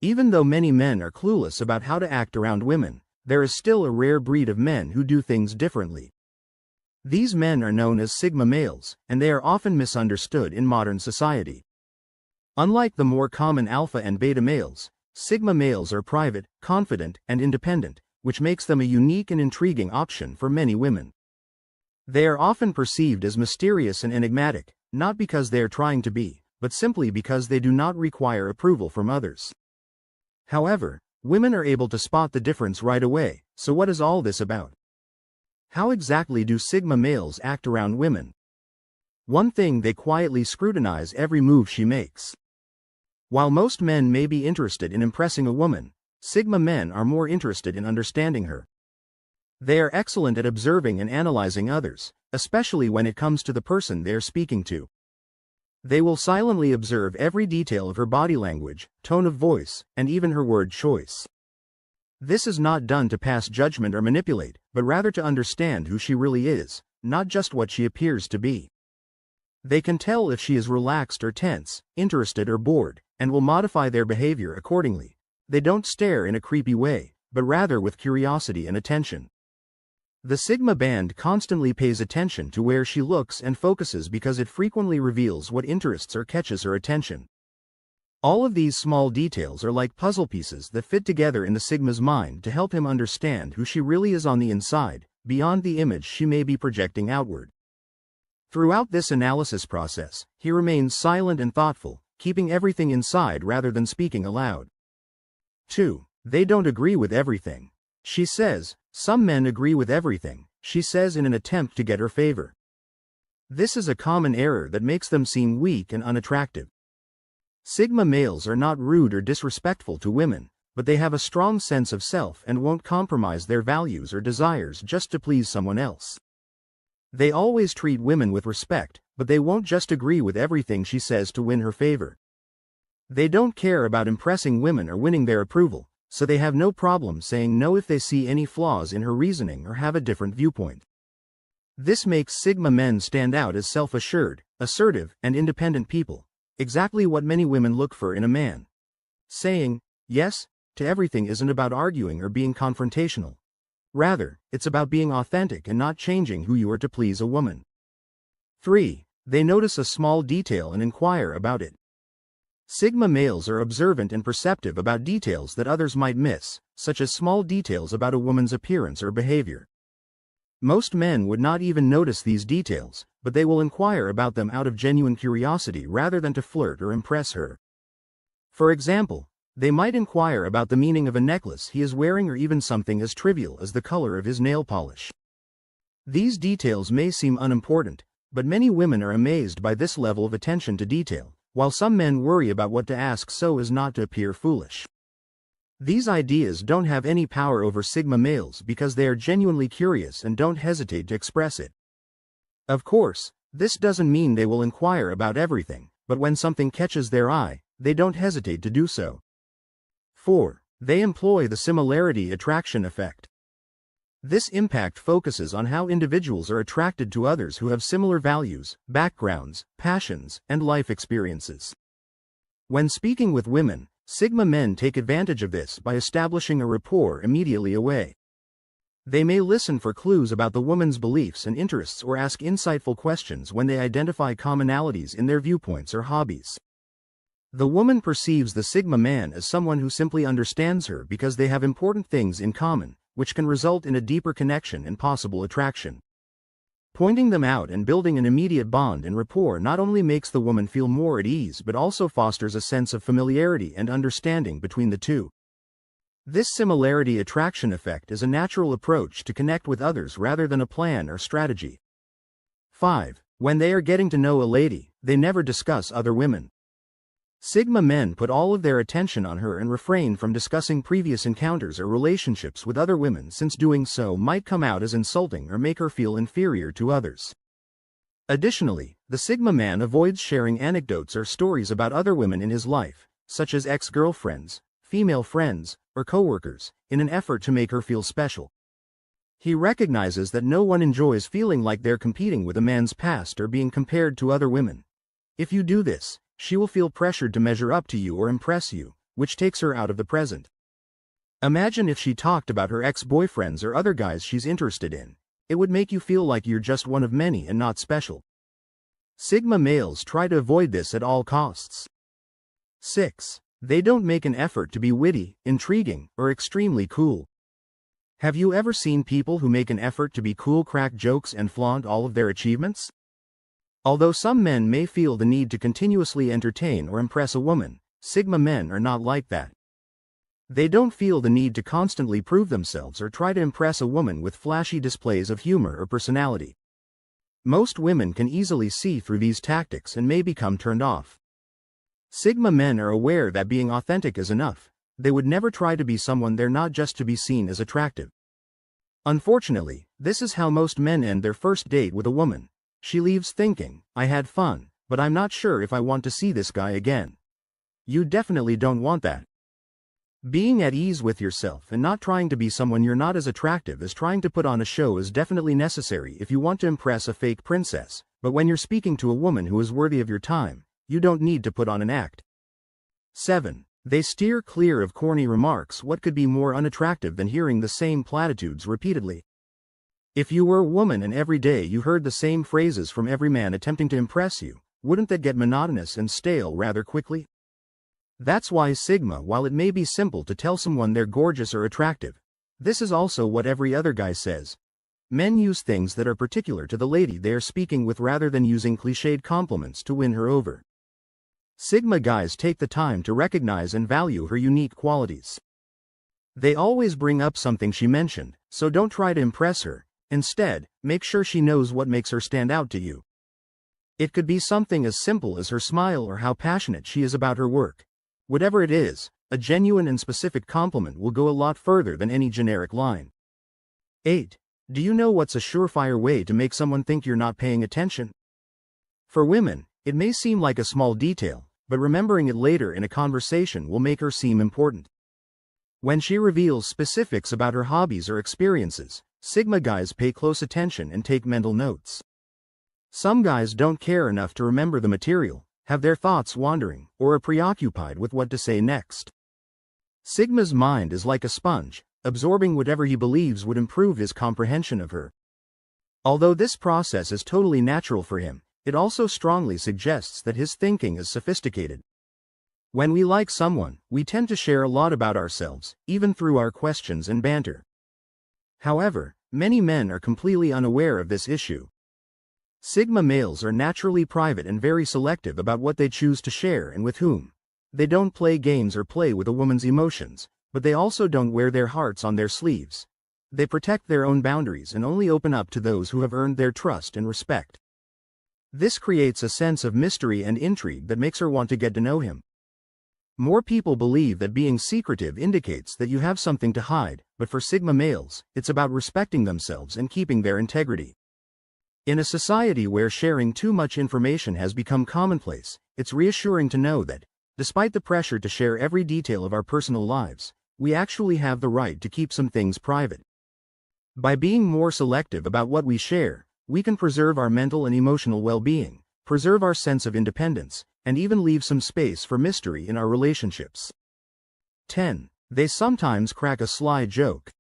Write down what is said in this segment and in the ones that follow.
Even though many men are clueless about how to act around women, there is still a rare breed of men who do things differently. These men are known as Sigma males, and they are often misunderstood in modern society. Unlike the more common alpha and beta males, Sigma males are private, confident, and independent, which makes them a unique and intriguing option for many women. They are often perceived as mysterious and enigmatic, not because they are trying to be, but simply because they do not require approval from others. However, women are able to spot the difference right away, so what is all this about? How exactly do Sigma males act around women? One thing, they quietly scrutinize every move she makes. While most men may be interested in impressing a woman, Sigma men are more interested in understanding her. They are excellent at observing and analyzing others, especially when it comes to the person they are speaking to. They will silently observe every detail of her body language, tone of voice, and even her word choice. This is not done to pass judgment or manipulate, but rather to understand who she really is, not just what she appears to be. They can tell if she is relaxed or tense, interested or bored, and will modify their behavior accordingly. They don't stare in a creepy way, but rather with curiosity and attention. The Sigma band constantly pays attention to where she looks and focuses because it frequently reveals what interests or catches her attention. All of these small details are like puzzle pieces that fit together in the Sigma's mind to help him understand who she really is on the inside, beyond the image she may be projecting outward. Throughout this analysis process, he remains silent and thoughtful, keeping everything inside rather than speaking aloud. 2. They don't agree with everything. She says, some men agree with everything, she says in an attempt to get her favor. This is a common error that makes them seem weak and unattractive. Sigma males are not rude or disrespectful to women, but they have a strong sense of self and won't compromise their values or desires just to please someone else. They always treat women with respect, but they won't just agree with everything she says to win her favor. They don't care about impressing women or winning their approval, so they have no problem saying no if they see any flaws in her reasoning or have a different viewpoint. This makes Sigma men stand out as self-assured, assertive, and independent people, exactly what many women look for in a man. Saying yes to everything isn't about arguing or being confrontational. Rather, it's about being authentic and not changing who you are to please a woman. 3. They notice a small detail and inquire about it. Sigma males are observant and perceptive about details that others might miss, such as small details about a woman's appearance or behavior. Most men would not even notice these details, but they will inquire about them out of genuine curiosity rather than to flirt or impress her. For example, they might inquire about the meaning of a necklace he is wearing or even something as trivial as the color of his nail polish. These details may seem unimportant, but many women are amazed by this level of attention to detail, while some men worry about what to ask so as not to appear foolish. These ideas don't have any power over Sigma males because they are genuinely curious and don't hesitate to express it. Of course, this doesn't mean they will inquire about everything, but when something catches their eye, they don't hesitate to do so. 4. They employ the similarity attraction effect. This impact focuses on how individuals are attracted to others who have similar values, backgrounds, passions, and life experiences. When speaking with women, Sigma men take advantage of this by establishing a rapport immediately away. They may listen for clues about the woman's beliefs and interests or ask insightful questions when they identify commonalities in their viewpoints or hobbies. The woman perceives the Sigma man as someone who simply understands her because they have important things in common, which can result in a deeper connection and possible attraction. Pointing them out and building an immediate bond and rapport not only makes the woman feel more at ease but also fosters a sense of familiarity and understanding between the two. This similarity attraction effect is a natural approach to connect with others rather than a plan or strategy. 5. When they are getting to know a lady, they never discuss other women. Sigma men put all of their attention on her and refrain from discussing previous encounters or relationships with other women since doing so might come out as insulting or make her feel inferior to others. Additionally, the Sigma man avoids sharing anecdotes or stories about other women in his life, such as ex-girlfriends, female friends, or coworkers, in an effort to make her feel special. He recognizes that no one enjoys feeling like they're competing with a man's past or being compared to other women. If you do this, she will feel pressured to measure up to you or impress you, which takes her out of the present. Imagine if she talked about her ex-boyfriends or other guys she's interested in. It would make you feel like you're just one of many and not special. Sigma males try to avoid this at all costs. 6. They don't make an effort to be witty, intriguing, or extremely cool. Have you ever seen people who make an effort to be cool, crack jokes, and flaunt all of their achievements? Although some men may feel the need to continuously entertain or impress a woman, Sigma men are not like that. They don't feel the need to constantly prove themselves or try to impress a woman with flashy displays of humor or personality. Most women can easily see through these tactics and may become turned off. Sigma men are aware that being authentic is enough. They would never try to be someone they're not just to be seen as attractive. Unfortunately, this is how most men end their first date with a woman. She leaves thinking, "I had fun, but I'm not sure if I want to see this guy again." You definitely don't want that. Being at ease with yourself and not trying to be someone you're not as attractive as trying to put on a show is definitely necessary if you want to impress a fake princess, but when you're speaking to a woman who is worthy of your time, you don't need to put on an act. 7. They steer clear of corny remarks. What could be more unattractive than hearing the same platitudes repeatedly? If you were a woman and every day you heard the same phrases from every man attempting to impress you, wouldn't that get monotonous and stale rather quickly? That's why Sigma, while it may be simple to tell someone they're gorgeous or attractive, this is also what every other guy says. Men use things that are particular to the lady they are speaking with rather than using cliched compliments to win her over. Sigma guys take the time to recognize and value her unique qualities. They always bring up something she mentioned, so don't try to impress her. Instead, make sure she knows what makes her stand out to you. It could be something as simple as her smile or how passionate she is about her work. Whatever it is, a genuine and specific compliment will go a lot further than any generic line. 8. Do you know what's a surefire way to make someone think you're not paying attention? For women, it may seem like a small detail, but remembering it later in a conversation will make her seem important. When she reveals specifics about her hobbies or experiences, Sigma guys pay close attention and take mental notes. Some guys don't care enough to remember the material, have their thoughts wandering, or are preoccupied with what to say next. Sigma's mind is like a sponge, absorbing whatever he believes would improve his comprehension of her. Although this process is totally natural for him, it also strongly suggests that his thinking is sophisticated. When we like someone, we tend to share a lot about ourselves, even through our questions and banter. However, many men are completely unaware of this issue. Sigma males are naturally private and very selective about what they choose to share and with whom. They don't play games or play with a woman's emotions, but they also don't wear their hearts on their sleeves. They protect their own boundaries and only open up to those who have earned their trust and respect. This creates a sense of mystery and intrigue that makes her want to get to know him. More people believe that being secretive indicates that you have something to hide, but for Sigma males, it's about respecting themselves and keeping their integrity. In a society where sharing too much information has become commonplace, it's reassuring to know that, despite the pressure to share every detail of our personal lives, we actually have the right to keep some things private. By being more selective about what we share, we can preserve our mental and emotional well-being, preserve our sense of independence, and even leave some space for mystery in our relationships. 10. They sometimes crack a sly joke.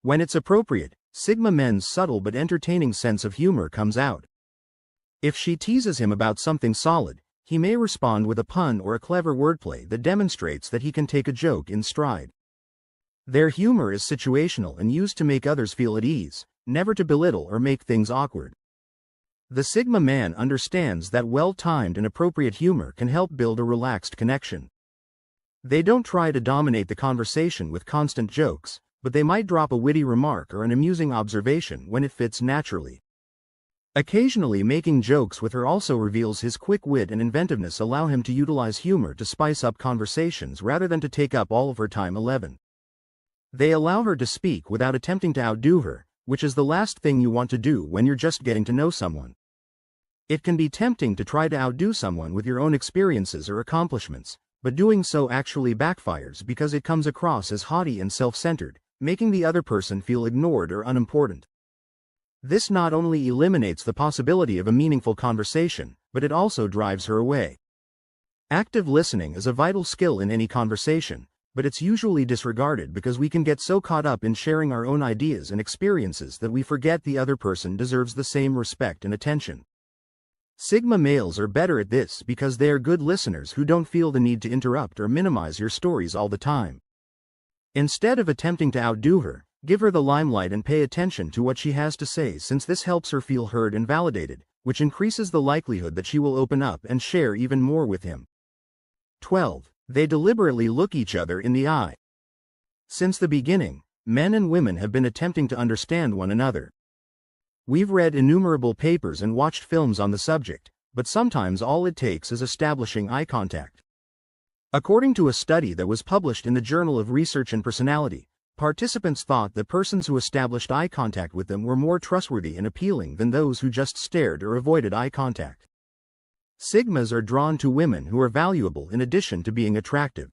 When it's appropriate, Sigma men's subtle but entertaining sense of humor comes out. If she teases him about something solid, he may respond with a pun or a clever wordplay that demonstrates that he can take a joke in stride. Their humor is situational and used to make others feel at ease, never to belittle or make things awkward. The Sigma man understands that well-timed and appropriate humor can help build a relaxed connection. They don't try to dominate the conversation with constant jokes, but they might drop a witty remark or an amusing observation when it fits naturally. Occasionally making jokes with her also reveals his quick wit and inventiveness, allow him to utilize humor to spice up conversations rather than to take up all of her time. 11. They allow her to speak without attempting to outdo her, which is the last thing you want to do when you're just getting to know someone. It can be tempting to try to outdo someone with your own experiences or accomplishments, but doing so actually backfires because it comes across as haughty and self-centered, making the other person feel ignored or unimportant. This not only eliminates the possibility of a meaningful conversation, but it also drives her away. Active listening is a vital skill in any conversation, but it's usually disregarded because we can get so caught up in sharing our own ideas and experiences that we forget the other person deserves the same respect and attention. Sigma males are better at this because they are good listeners who don't feel the need to interrupt or minimize your stories all the time. Instead of attempting to outdo her, give her the limelight and pay attention to what she has to say, since this helps her feel heard and validated, which increases the likelihood that she will open up and share even more with him. 12. They deliberately look each other in the eye. Since the beginning, men and women have been attempting to understand one another. We've read innumerable papers and watched films on the subject, but sometimes all it takes is establishing eye contact. According to a study that was published in the Journal of Research and Personality, participants thought that persons who established eye contact with them were more trustworthy and appealing than those who just stared or avoided eye contact. Sigmas are drawn to women who are valuable in addition to being attractive.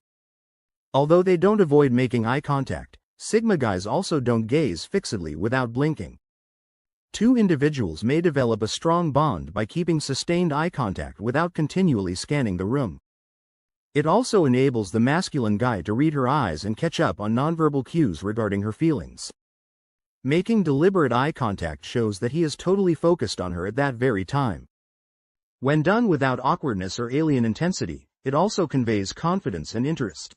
Although they don't avoid making eye contact, Sigma guys also don't gaze fixedly without blinking. Two individuals may develop a strong bond by keeping sustained eye contact without continually scanning the room. It also enables the masculine guy to read her eyes and catch up on nonverbal cues regarding her feelings. Making deliberate eye contact shows that he is totally focused on her at that very time. When done without awkwardness or alien intensity, it also conveys confidence and interest.